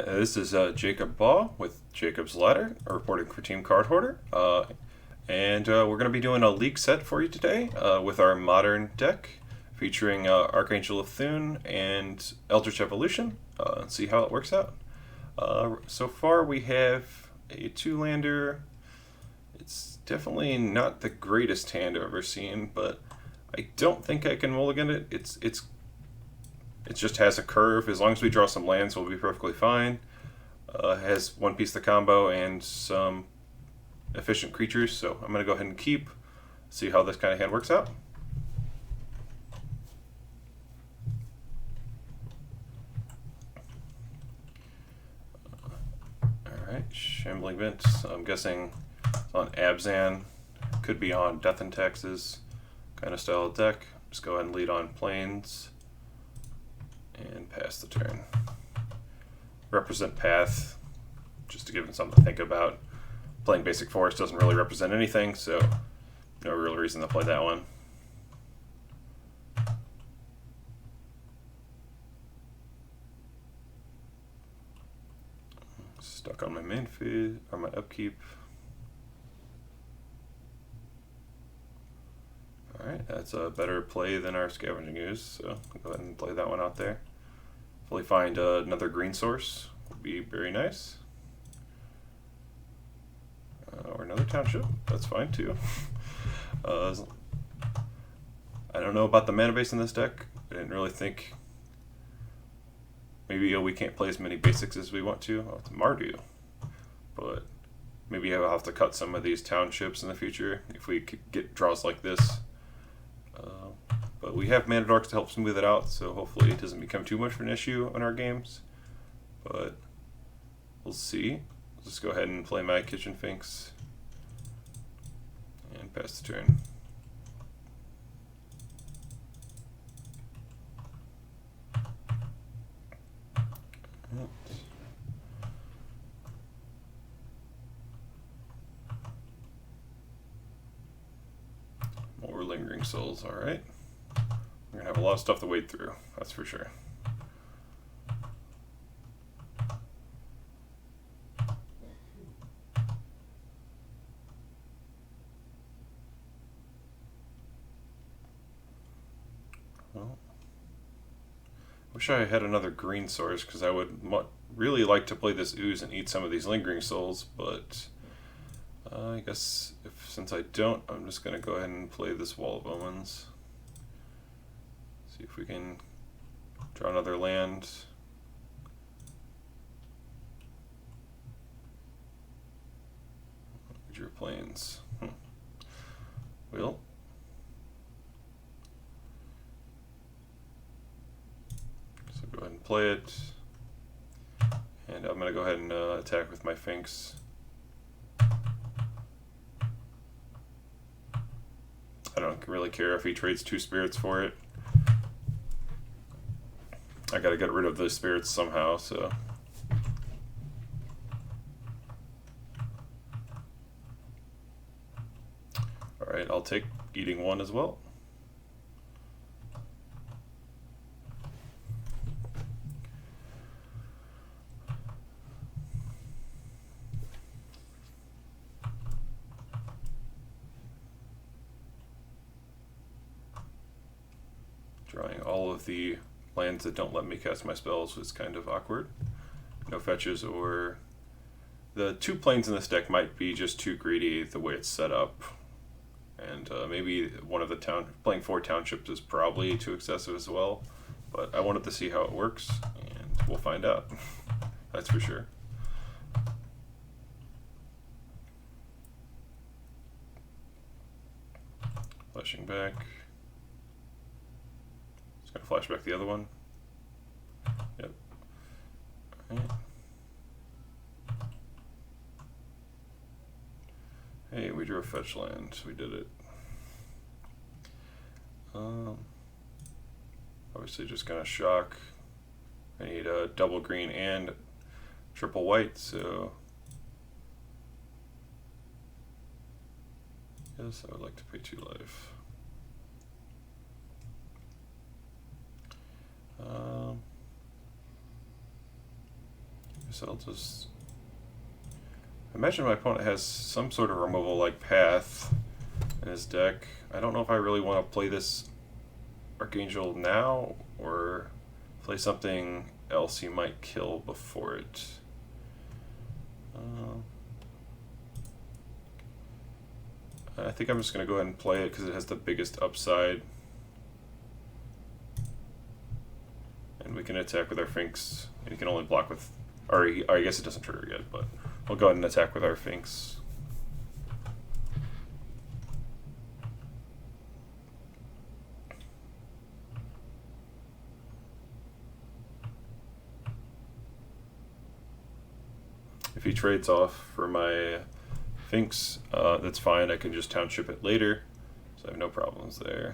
This is Jacob Baugh with Jacob's Ladder, reporting for Team Cardhoarder. We're going to be doing a league set for you today with our modern deck featuring Archangel of Thune and Eldritch Evolution. See how it works out. So far we have a 2-lander. It's definitely not the greatest hand I've ever seen, but I don't think I can mulligan it. It just has a curve. As long as we draw some lands, we'll be perfectly fine. Has one piece of the combo and some efficient creatures, so I'm going to go ahead and keep, see how this kind of hand works out. Alright, Shambling Vent. I'm guessing on Abzan, could be on Death and Taxes kind of style of deck. Just go ahead and lead on Plains and pass the turn. Represent Path, just to give him something to think about. Playing Basic Forest doesn't really represent anything, so no real reason to play that one. Stuck on my main feed, or my upkeep. Alright, that's a better play than our Scavenging Ooze, so I'll go ahead and play that one out there. Hopefully find another green source, would be very nice. Or another township, that's fine too. I don't know about the mana base in this deck. I didn't really think. Maybe we can't play as many basics as we want to. Oh, it's Mardu. But maybe I'll have to cut some of these townships in the future if we could get draws like this. But we have mana dorks to help smooth it out, so hopefully it doesn't become too much of an issue in our games. But we'll see. Let's just go ahead and play my Kitchen Finks and pass the turn. More Lingering Souls, alright. We're gonna have a lot of stuff to wade through, that's for sure. Well, wish I had another green source, because I would really like to play this Ooze and eat some of these Lingering Souls, but I guess since I don't, I'm just going to go ahead and play this Wall of Omens. See if we can draw another land. Drew Plains. Well. So go ahead and play it. And I'm going to go ahead and attack with my Finks. I don't really care if he trades 2 spirits for it. I gotta get rid of those spirits somehow, so. Alright, I'll take eating 1 as well. Drawing all of the lands that don't let me cast my spells was kind of awkward. No fetches, or the 2 planes in this deck might be just too greedy the way it's set up. And maybe one of the playing 4 townships is probably too excessive as well. But I wanted to see how it works, and we'll find out. That's for sure. Flashing back. Just gonna flash back the other one. Yep. Alright. Hey, we drew a fetch land. We did it. Obviously just gonna shock. I need a double green and triple white, so yes, I would like to pay 2 life. so I'll just... Imagine my opponent has some sort of removal-like path in his deck. I don't know if I really want to play this Archangel now, or play something else he might kill before it. I think I'm just going to go ahead and play it because it has the biggest upside. And we can attack with our Finks. And he can only block with... Or I guess it doesn't trigger yet, but we'll go ahead and attack with our Finks. If he trades off for my Finks, that's fine. I can just township it later, so I have no problems there.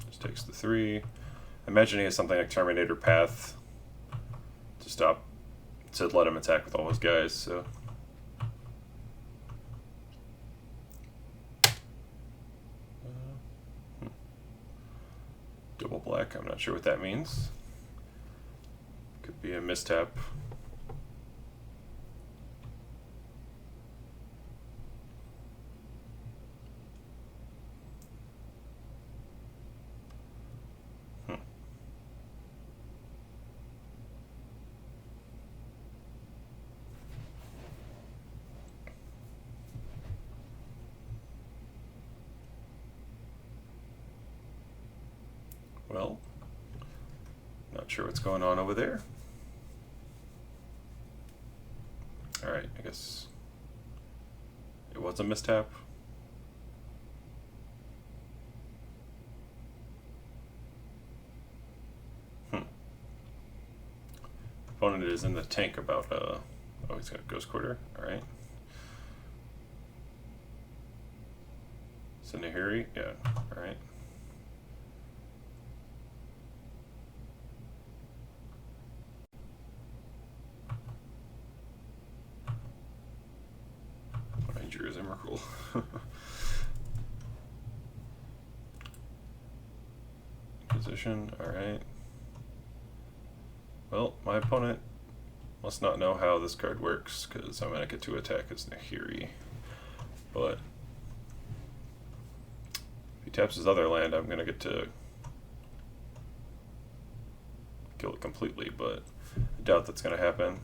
Just takes the 3. I imagine he has something like Terminator Path to stop, to let him attack with all his guys, so... Double black, I'm not sure what that means. Could be a mistap. Well, not sure what's going on over there. Alright, I guess it was a mistap. Opponent is in the tank about, oh, he's got Ghost Quarter, alright. Nahiri, yeah, alright. Is Emrakul. Position, alright. Well, my opponent must not know how this card works, because I'm going to get to attack as Nahiri. But if he taps his other land, I'm going to get to kill it completely, but I doubt that's going to happen.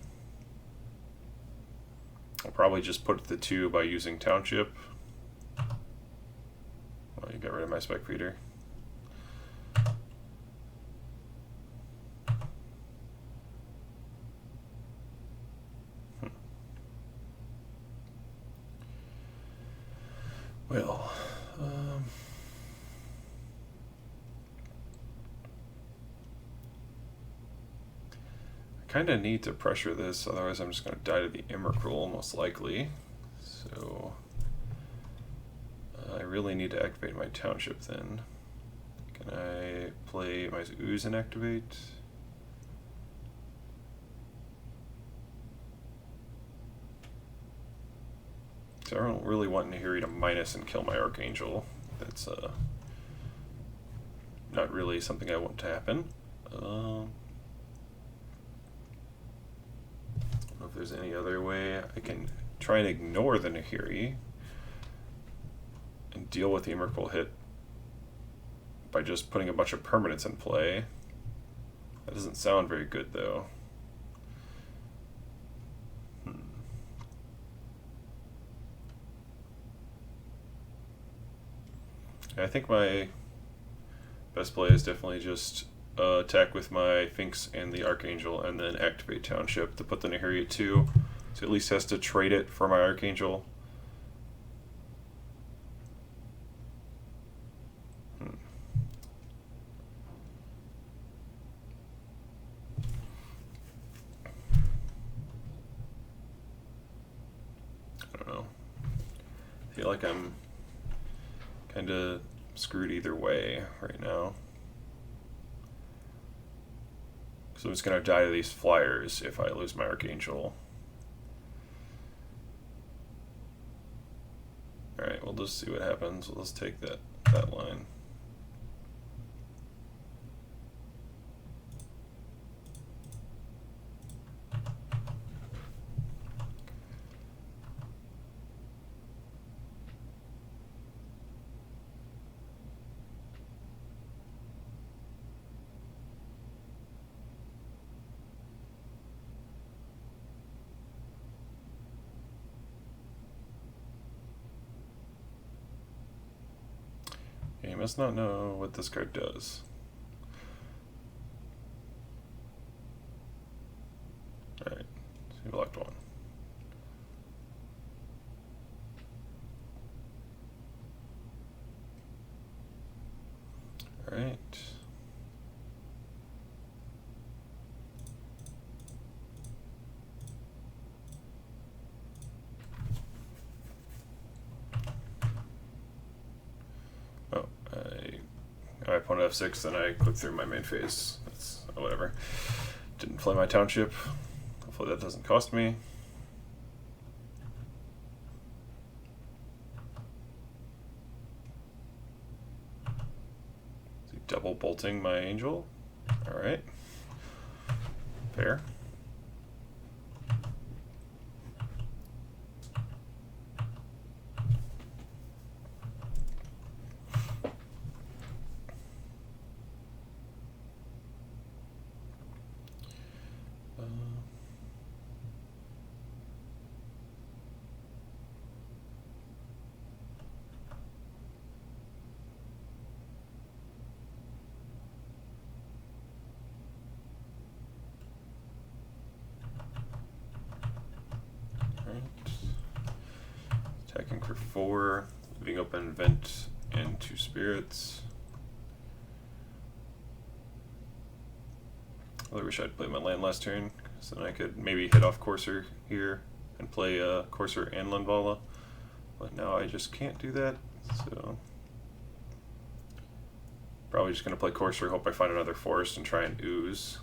I'll probably just put the 2 by using Township. Well, you got rid of my Spec Feeder. Well, kind of need to pressure this, otherwise I'm just going to die to the Emrakul, most likely. So I really need to activate my Township then. Can I play my Ooze and activate? So I don't really want Nahiri to minus and kill my Archangel. That's not really something I want to happen. I don't know if there's any other way I can try and ignore the Nahiri and deal with the Emrakul hit by just putting a bunch of permanents in play. That doesn't sound very good though. I think my best play is definitely just attack with my Finks and the Archangel and then activate Township to put the Nahiri at 2. So at least has to trade it for my Archangel. I don't know. I feel like I'm kind of screwed either way right now. So I'm just going to die to these flyers if I lose my Archangel. Alright, we'll just see what happens. Let's take that line. You must not know what this card does. Alright, so you blocked one. Alright. I pawn f6, then I click through my main phase. That's whatever. Didn't play my township. Hopefully that doesn't cost me. Is he double bolting my angel? Alright. Fair. Attacking for 4, leaving open vent and 2 spirits. I really wish I'd played my land last turn, so then I could maybe hit off Courser here and play Courser and Lunvala. But now I just can't do that, so probably just going to play Courser, hope I find another forest and try and ooze.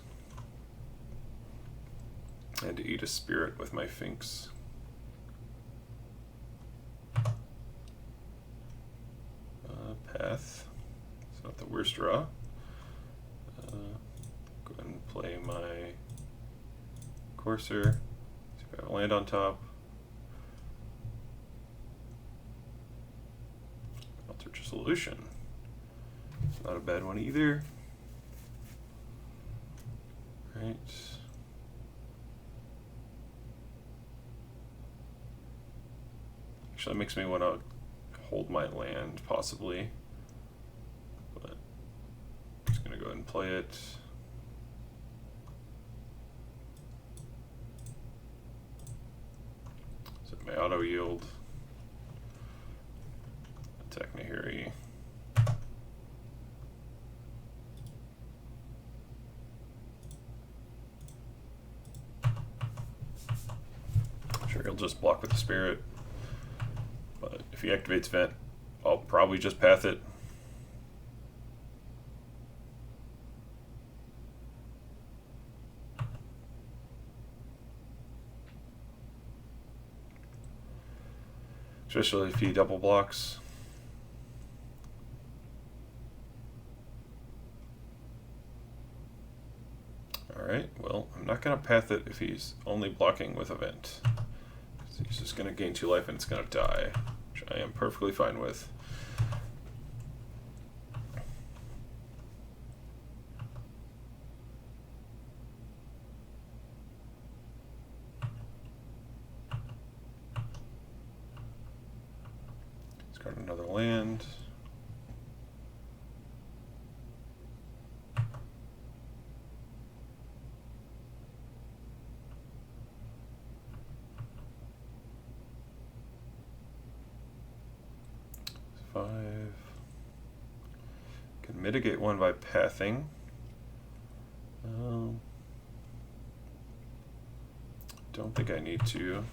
And eat a spirit with my Finks. Path. It's not the worst draw. Go ahead and play my Courser. See if I have a land on top. Eldritch Evolution. Not a bad one either. Right. Actually, that makes me want to hold my land, possibly. But I'm just going to go ahead and play it. So my auto yield. Attack Nahiri. Sure, he'll just block with the spirit. But if he activates Vent, I'll probably just path it. Especially if he double blocks. Alright, well, I'm not going to path it if he's only blocking with a Vent. He's just going to gain 2 life and it's going to die, which I am perfectly fine with. Let's got another land. Can mitigate one by pathing. Don't think I need to.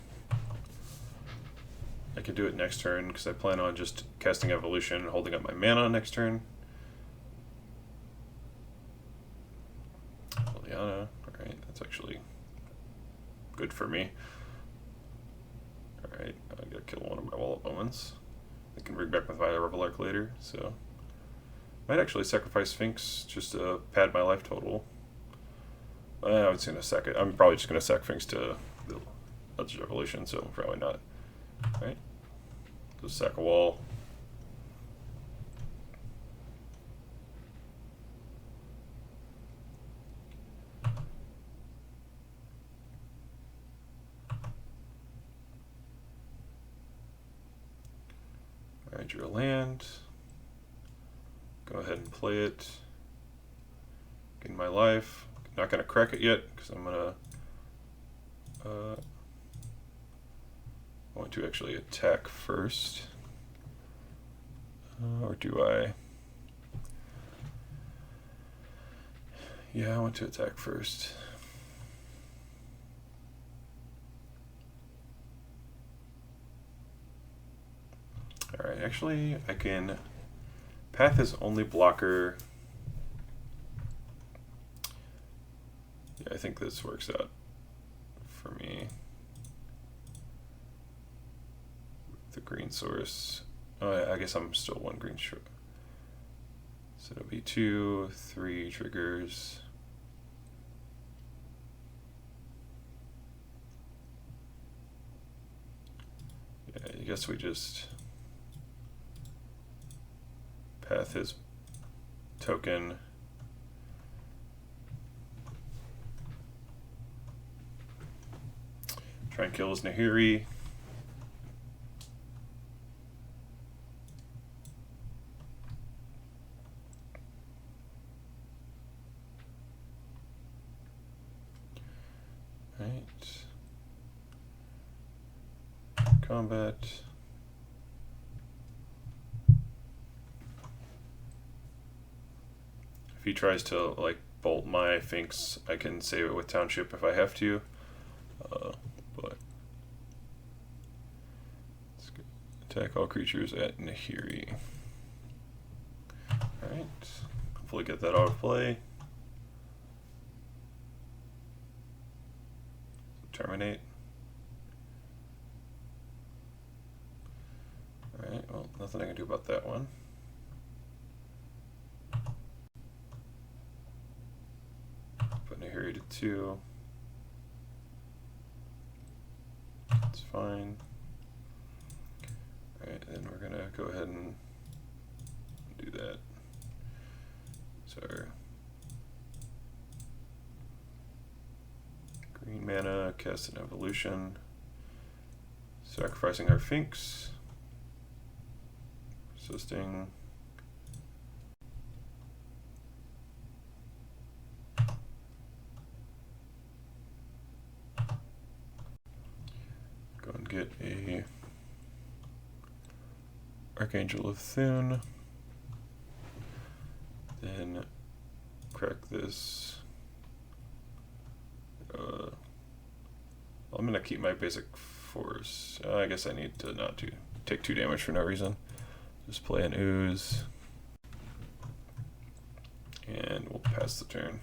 I could do it next turn because I plan on just casting Evolution and holding up my mana next turn. Liliana, alright, that's actually good for me. Alright, I gotta kill one of my Wall of Omens. I can bring back with my Revelark later, so might actually sacrifice Sphinx just to pad my life total. I was gonna sack it. I'm probably just gonna sack Sphinx to the Eldritch Evolution, so probably not. Right? Just sack a wall. Alright, drew a land. Go ahead and play it. Gain my life. Not gonna crack it yet because I'm gonna want to actually attack first. Or do I? Yeah, I want to attack first. Alright, actually I can path his only blocker. Yeah, I think this works out for me. The green source. Oh, I guess I'm still one green short. So it'll be 2, 3 triggers. Yeah, I guess we just path his token. Try and kill his Nahiri. Right. Combat. If he tries to like bolt my Sphinx, I can save it with Township if I have to. But let's go. Attack all creatures at Nahiri. Alright. Hopefully get that out of play. Terminate. Alright, well, nothing I can do about that one. Put Nahiri to 2. That's fine. Alright, then we're gonna go ahead and do that. So green mana, cast an evolution. Sacrificing our Sphinx. Resisting. Go and get a Archangel of Thune. Then crack this. I'm gonna keep my basic force. I guess I need to not to take 2 damage for no reason. Just play an ooze. And we'll pass the turn.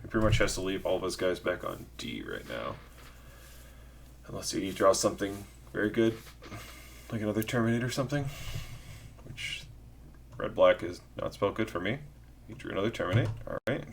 He pretty much has to leave all of his guys back on D right now. Unless he draws something very good, like another Terminate or something. Which red-black is not spelled good for me. He drew another Terminate. Alright.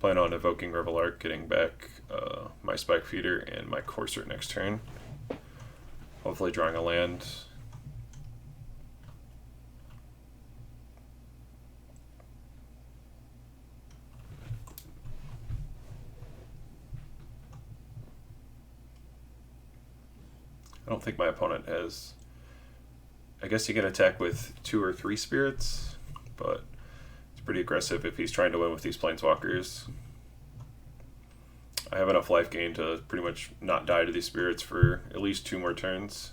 Plan on evoking Revelark, getting back my Spike Feeder and my Courser next turn. Hopefully drawing a land. I don't think my opponent has... I guess he can attack with 2 or 3 spirits, but it's pretty aggressive if he's trying to win with these Planeswalkers. I have enough life gain to pretty much not die to these spirits for at least 2 more turns.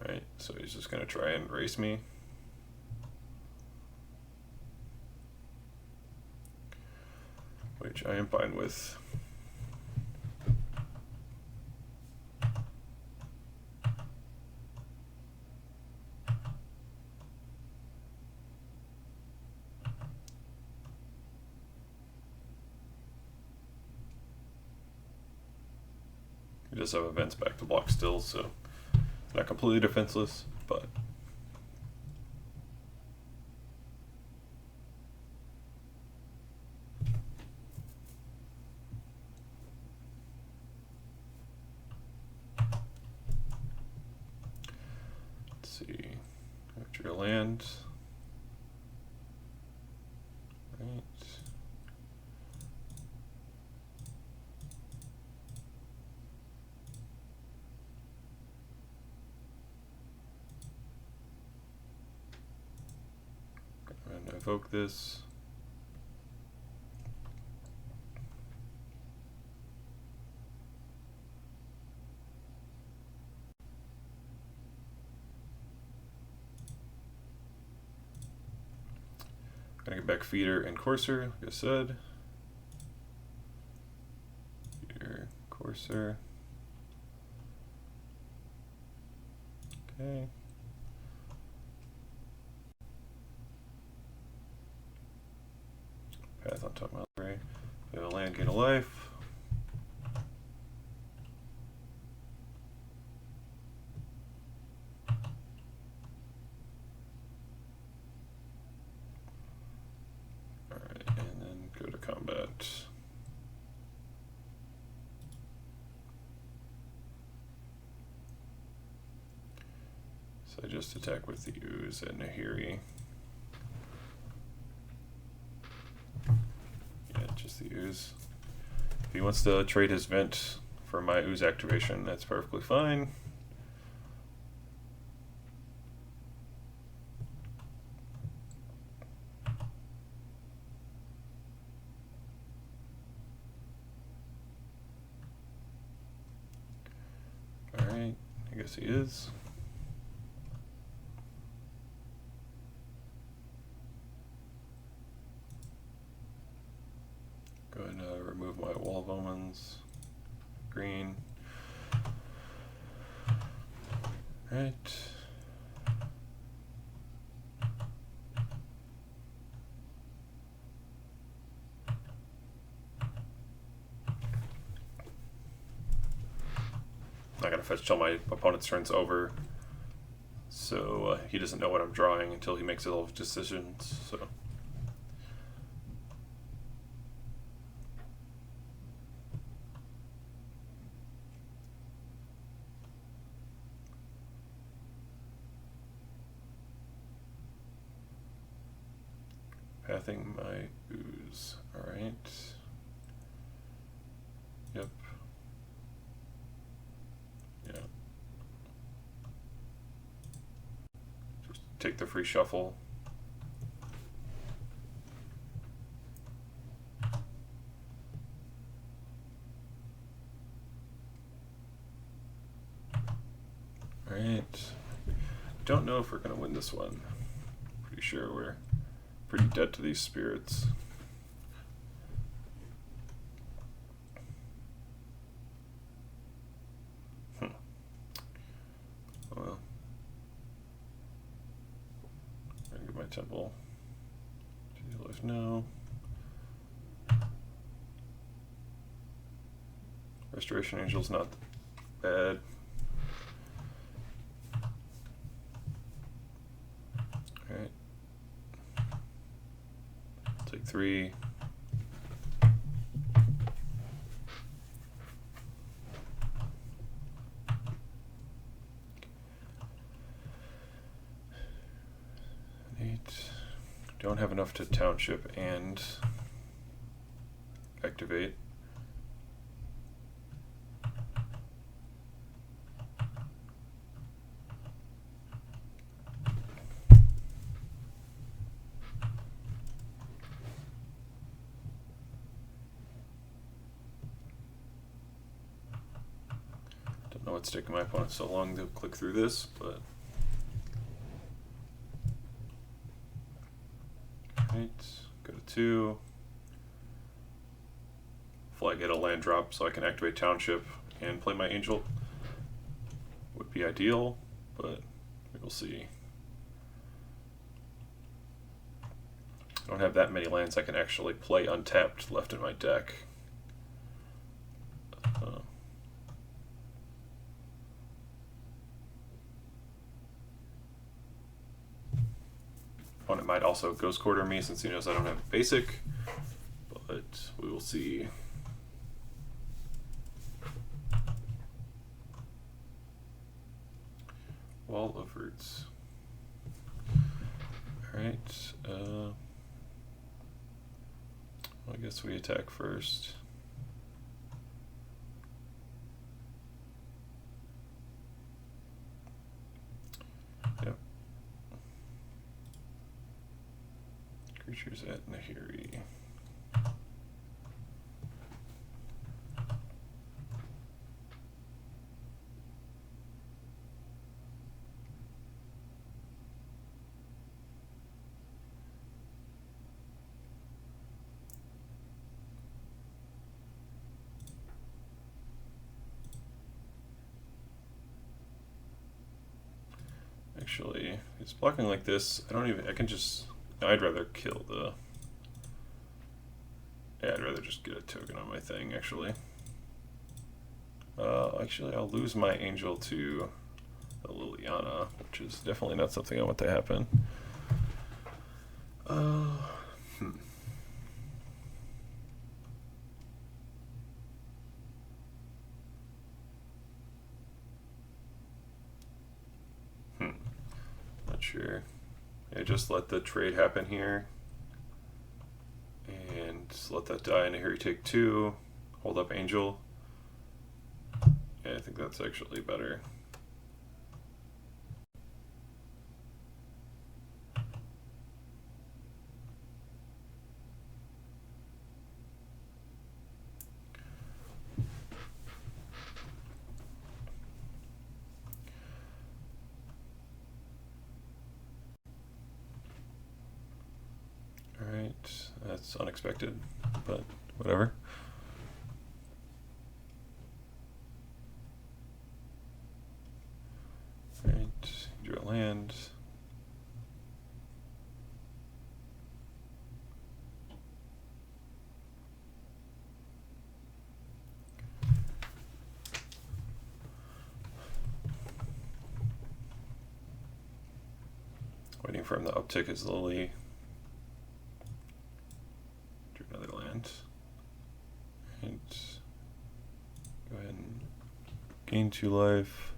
Alright, so he's just going to try and race me. which I am fine with. He does have events back to block still, so not completely defenseless, but let's see. After your land. Right. And evoke this. Gonna get back Feeder and Courser, like I said. Feeder, Courser. Okay. Path on top of my library. We have a land, gain a life. Alright, and then go to combat. So I just attack with the Ooze and Nahiri. Just the Ooze. If he wants to trade his Vent for my Ooze activation, that's perfectly fine. Alright, I guess he is. Go ahead and remove my Wall of Omens. Green. Right. Not gonna fetch till my opponent's turn's over, so he doesn't know what I'm drawing until he makes all of his decisions. So. Pathing my Ooze. Alright. Yep. Yeah. Just take the free shuffle. Alright. Don't know if we're gonna win this one. Pretty sure we're pretty dead to these spirits. Well, I'm gonna get my temple. No. Restoration Angel's not bad. Alright. Take 3. Don't have enough to township and activate. Don't know what's taking my opponent so long to click through this, but right, go to 2. I get a land drop so I can activate Township and play my Angel. Would be ideal, but we will see. I don't have that many lands I can actually play untapped left in my deck. Opponent might also Ghost Quarter me since he knows I don't have basic, but we will see. Wall of Roots. Alright, I guess we attack first. Yep. Creatures at Nahiri. Actually, it's blocking like this. I can just, I'd rather kill the, yeah, I'd rather just get a token on my thing, actually. Actually, I'll lose my Angel to the Liliana, which is definitely not something I want to happen. Not sure. Yeah, just let the trade happen here. And just let that die, and here you take 2. Hold up Angel. Yeah, I think that's actually better. Alright, that's unexpected, but whatever. Alright, draw a land. Waiting for him to uptick his Lily. Drew another land. And go ahead and gain 2 life.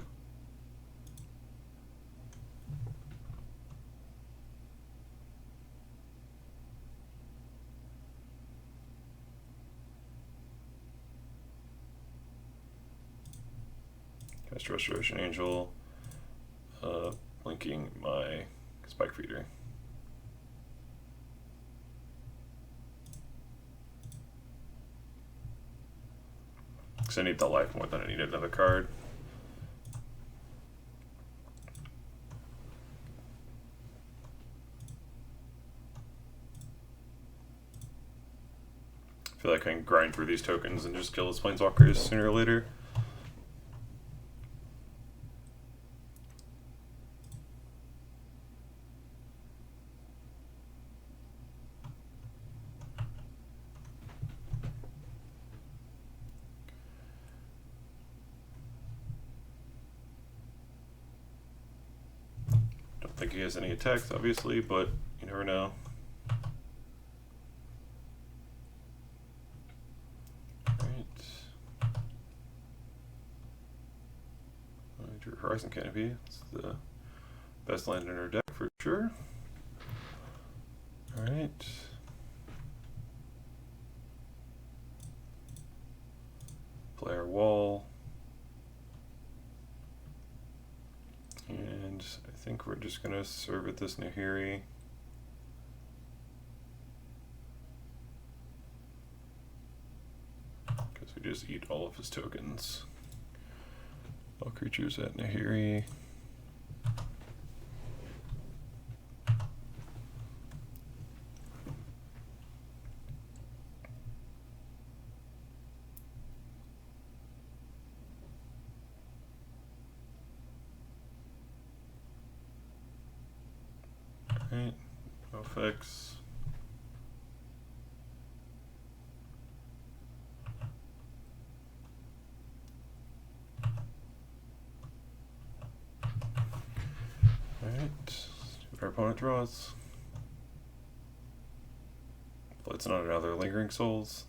Cast Restoration Angel, blinking my Spike Feeder. Because I need the life more than I need another card. I feel like I can grind through these tokens and just kill his Planeswalkers sooner or later. Don't think he has any attacks, obviously, but you never know. Horizon Canopy. It's the best land in our deck for sure. Alright. Play our wall. And I think we're just going to serve at this Nahiri. Because we just eat all of his tokens. All creatures at Nahiri. Alright, no effects. Alright, see what our opponent draws. Well, it's not another Lingering Souls.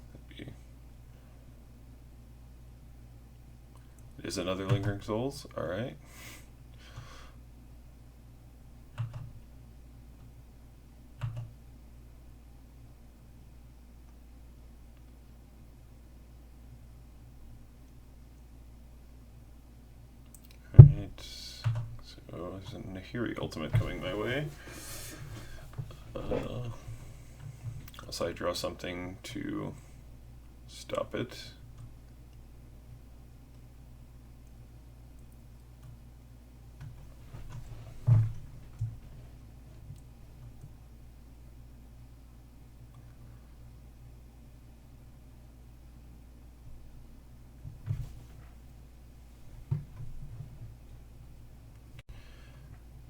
It is another Lingering Souls, alright. Alright, so there's a Nahiri ultimate coming my way. Unless I draw something to stop it.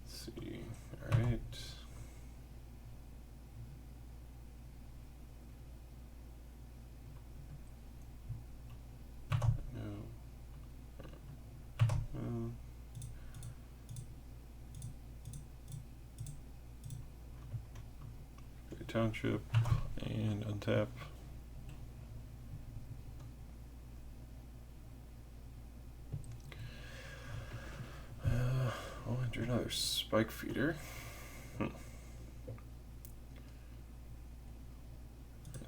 Let's see, all right. Township and untap. I'll enter another spike feeder.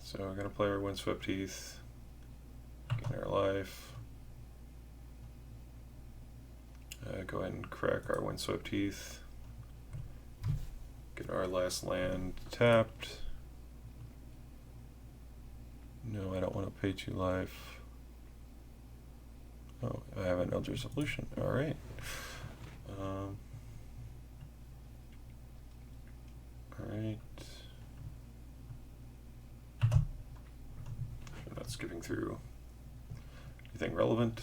So we're gonna play our Windswept Heath, gain our life. Go ahead and crack our Windswept Heath. Get our last land tapped. No, I don't want to pay 2 life. Oh, I have an Eldritch Evolution. Alright. Alright. I'm not skipping through anything relevant.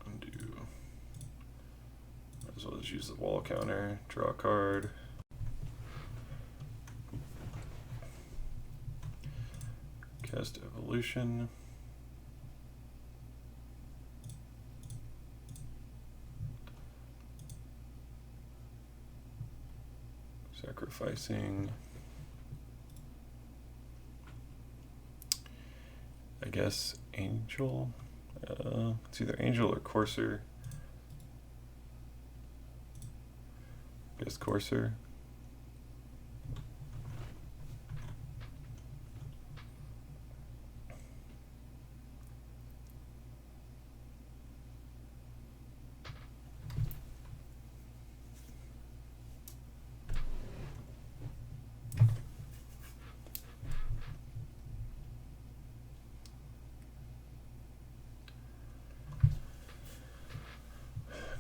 Undo. Might as well just use the wall counter, draw a card. Cast Evolution. Sacrificing. I guess Angel. It's either Angel or Courser. I guess Courser.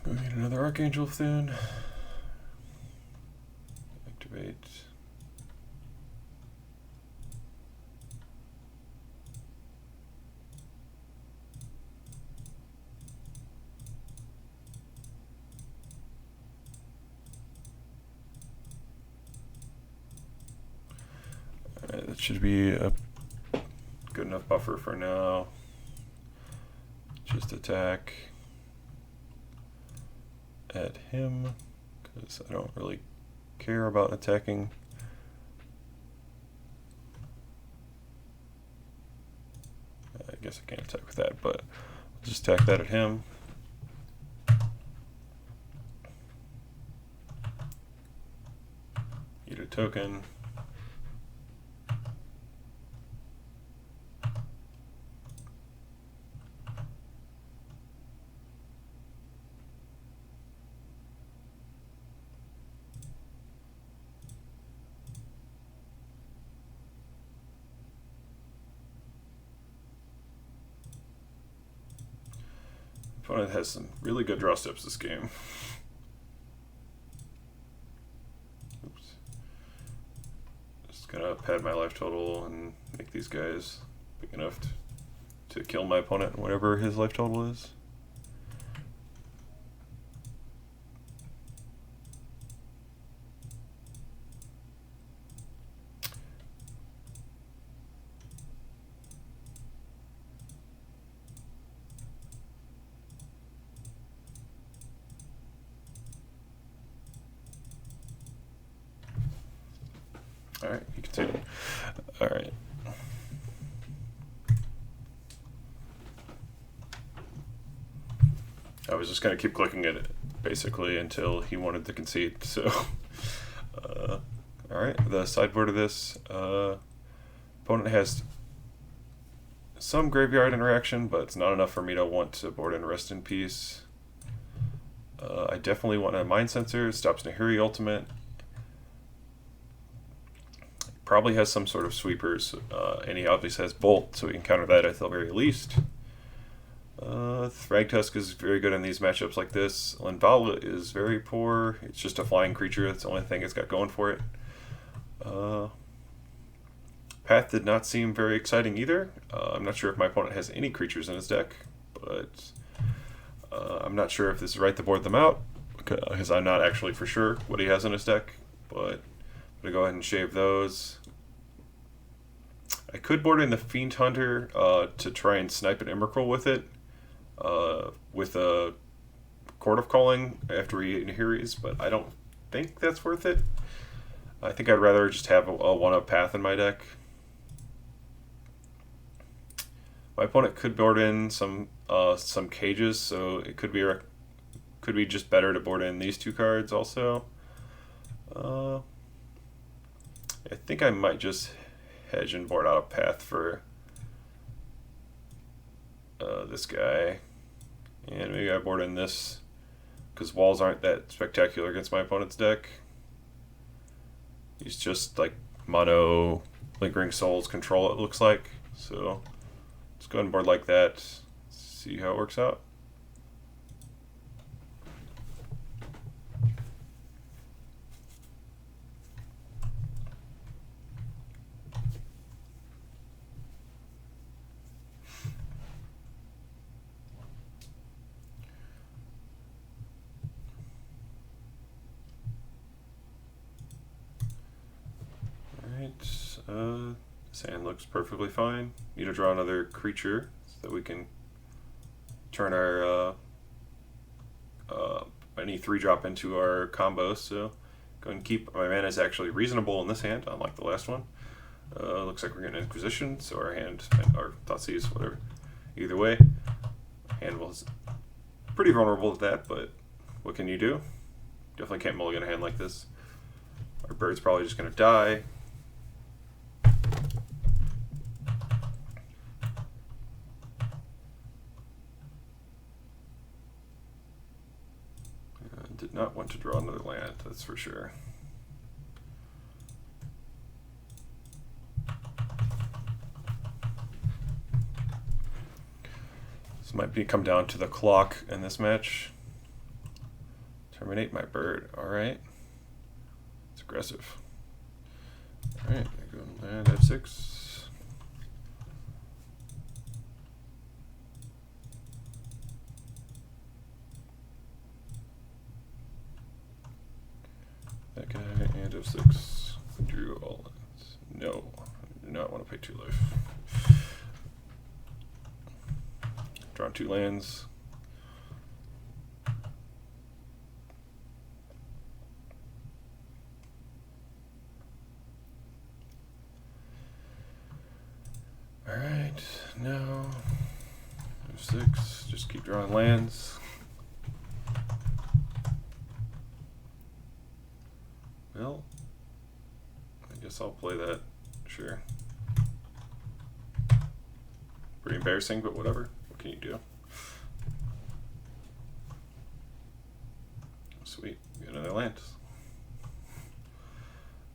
Go get another Archangel Thune. Activate. Alright, that should be a good enough buffer for now. Just attack at him, because I don't really care about attacking. I guess I can't attack with that, but I'll just attack that at him. Eat a token. Opponent has some really good draw steps this game. Oops. Just gonna pad my life total and make these guys big enough to kill my opponent, whatever his life total is. Alright, you continue. Alright. I was just going to keep clicking at it, basically, until he wanted to concede, so... Alright, the sideboard of this, opponent has some graveyard interaction, but it's not enough for me to want to board in Rest in Peace. I definitely want a Mind Sensor, stops Nahiri Ultimate. Probably has some sort of sweepers, and he obviously has Bolt, so we can counter that at the very least. Thragtusk is very good in these matchups like this. Linvala is very poor. It's just a flying creature. That's the only thing it's got going for it. Path did not seem very exciting either. I'm not sure if my opponent has any creatures in his deck, but I'm not sure if this is right to board them out, because I'm not actually for sure what he has in his deck, but I'm going to go ahead and shave those. I could board in the Fiend Hunter to try and snipe an Emrakul with it, with a Court of Calling after he Nahiris, but I don't think that's worth it. I think I'd rather just have a 1-up Path in my deck. My opponent could board in some cages, so it could be just better to board in these two cards also. I think I might just hedge and board out a Path for this guy, and maybe I board in this because walls aren't that spectacular against my opponent's deck. He's just like mono Lingering Souls control, it looks like. So let's go ahead and board like that, see how it works out. Sand looks perfectly fine. Need to draw another creature so that we can turn our any 3-drop into our combo. So go ahead and keep. My mana is actually reasonable in this hand, unlike the last one. Looks like we're getting Inquisition, so our hand, our Thoughtseize, whatever. Either way, hand was pretty vulnerable to that, but what can you do? Definitely can't mulligan a hand like this. Our bird's probably just going to die. Did not want to draw another land, that's for sure. This might come down to the clock in this match. Terminate my bird. Alright. It's aggressive. Alright, I go and land F6. That guy and F6. Drew all lands. No, I do not want to pay 2 life. Drawn 2 lands. Alright, now F6. Just keep drawing lands. Well, I guess I'll play that, sure. Pretty embarrassing, but whatever. What can you do? Sweet, get another land.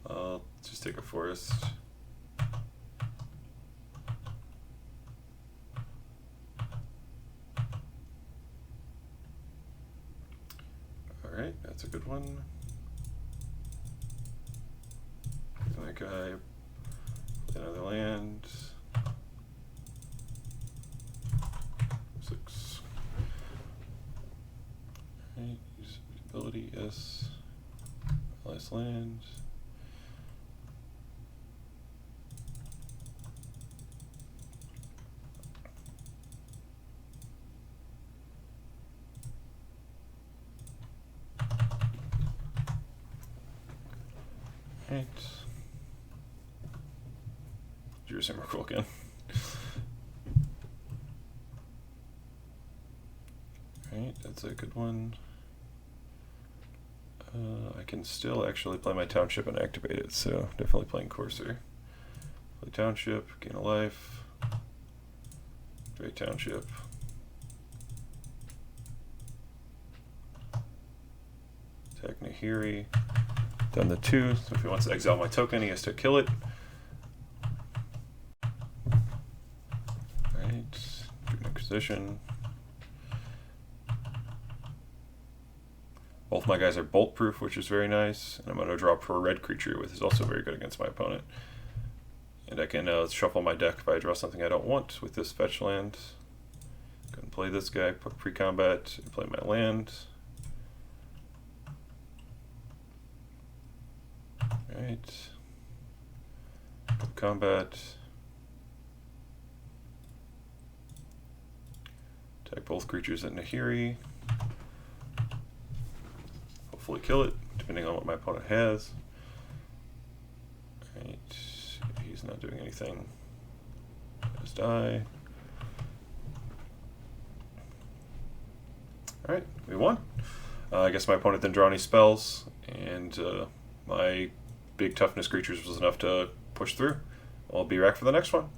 I'll just take a forest. Alright, that's a good one. That guy, another land. 6. Right, use ability, yes. Last land. Right. your Cymrical again. Alright, that's a good one. I can still actually play my Township and activate it, so definitely playing Courser. Play Township, gain a life. Activate Township. Attack Nahiri. Done the 2, so if he wants to exile my token, he has to kill it. Alright, do an Inquisition. Both my guys are bolt proof, which is very nice, and I'm going to draw for a red creature, which is also very good against my opponent. And I can shuffle my deck if I draw something I don't want with this fetch land. Go and play this guy, put pre-combat, and play my land. Alright. Go combat. Attack both creatures at Nahiri. Hopefully kill it, depending on what my opponent has. Alright, he's not doing anything. Just die. Alright, we won. I guess my opponent didn't draw any spells, and my big toughness creatures was enough to push through. I'll be back for the next one.